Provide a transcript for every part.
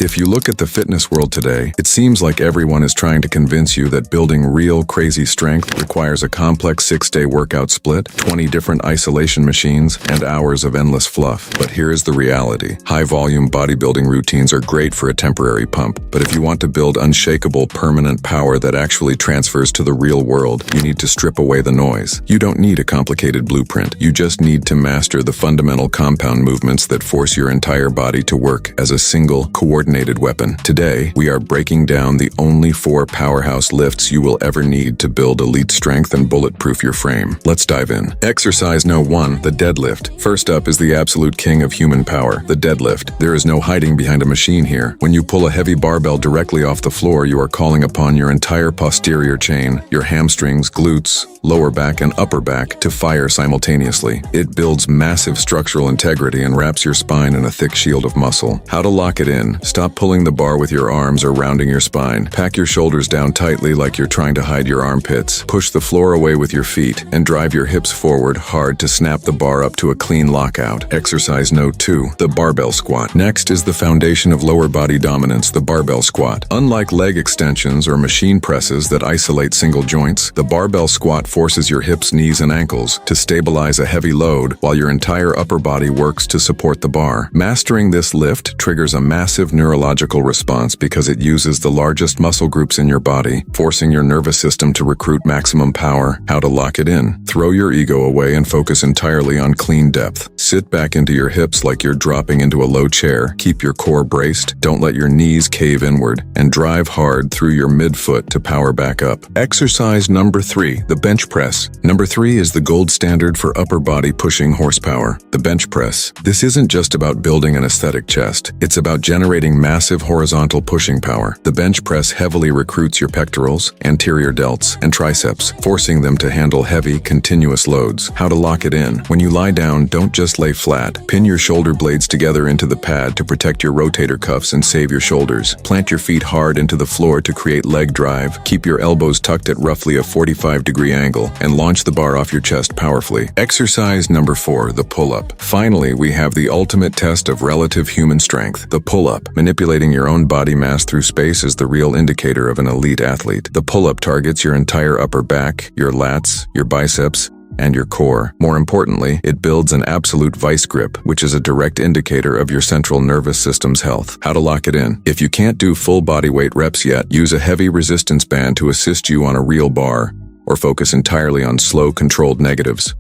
If you look at the fitness world today, it seems like everyone is trying to convince you that building real crazy strength requires a complex 6-day workout split, 20 different isolation machines, and hours of endless fluff. But here is the reality. High-volume bodybuilding routines are great for a temporary pump, but if you want to build unshakable, permanent power that actually transfers to the real world, you need to strip away the noise. You don't need a complicated blueprint. You just need to master the fundamental compound movements that force your entire body to work as a single, coordinated weapon. Today, we are breaking down the only 4 powerhouse lifts you will ever need to build elite strength and bulletproof your frame. Let's dive in. Exercise No. 1, the deadlift. First up is the absolute king of human power, the deadlift. There is no hiding behind a machine here. When you pull a heavy barbell directly off the floor, you are calling upon your entire posterior chain, your hamstrings, glutes, lower back, and upper back to fire simultaneously. It builds massive structural integrity and wraps your spine in a thick shield of muscle. How to lock it in. Stop pulling the bar with your arms or rounding your spine. Pack your shoulders down tightly like you're trying to hide your armpits. Push the floor away with your feet and drive your hips forward hard to snap the bar up to a clean lockout. Exercise No. 2, the barbell squat. Next is the foundation of lower body dominance, the barbell squat. Unlike leg extensions or machine presses that isolate single joints, the barbell squat forces your hips, knees, and ankles to stabilize a heavy load while your entire upper body works to support the bar. Mastering this lift triggers a massive neurological response because it uses the largest muscle groups in your body, forcing your nervous system to recruit maximum power. How to lock it in. Throw your ego away and focus entirely on clean depth. Sit back into your hips like you're dropping into a low chair. Keep your core braced. Don't let your knees cave inward, and drive hard through your midfoot to power back up. Exercise number 3, the bench press. Number 3 is the gold standard for upper body pushing horsepower, the bench press. This isn't just about building an aesthetic chest. It's about generating massive horizontal pushing power. The bench press heavily recruits your pectorals, anterior delts, and triceps, forcing them to handle heavy, continuous loads. How to lock it in. When you lie down, don't just lay flat. Pin your shoulder blades together into the pad to protect your rotator cuffs and save your shoulders. Plant your feet hard into the floor to create leg drive. Keep your elbows tucked at roughly a 45-degree angle and launch the bar off your chest powerfully. Exercise number 4, the pull-up. Finally, we have the ultimate test of relative human strength, the pull-up. Manipulating your own body mass through space is the real indicator of an elite athlete. The pull-up targets your entire upper back, your lats, your biceps, and your core. More importantly, it builds an absolute vice grip, which is a direct indicator of your central nervous system's health. How to lock it in. If you can't do full body weight reps yet, use a heavy resistance band to assist you on a real bar, or focus entirely on slow, controlled negatives.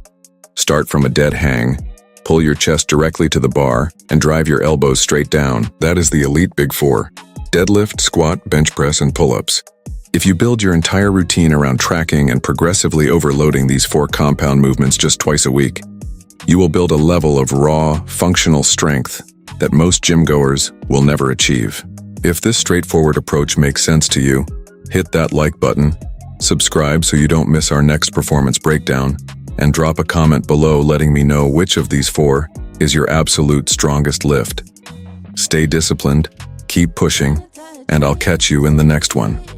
Start from a dead hang. Pull your chest directly to the bar and drive your elbows straight down. That is the elite Big 4. Deadlift, squat, bench press, and pull-ups. If you build your entire routine around tracking and progressively overloading these 4 compound movements just twice a week, you will build a level of raw, functional strength that most gym goers will never achieve. If this straightforward approach makes sense to you, hit that like button, subscribe so you don't miss our next performance breakdown, and drop a comment below letting me know which of these 4 is your absolute strongest lift. Stay disciplined, keep pushing, and I'll catch you in the next one.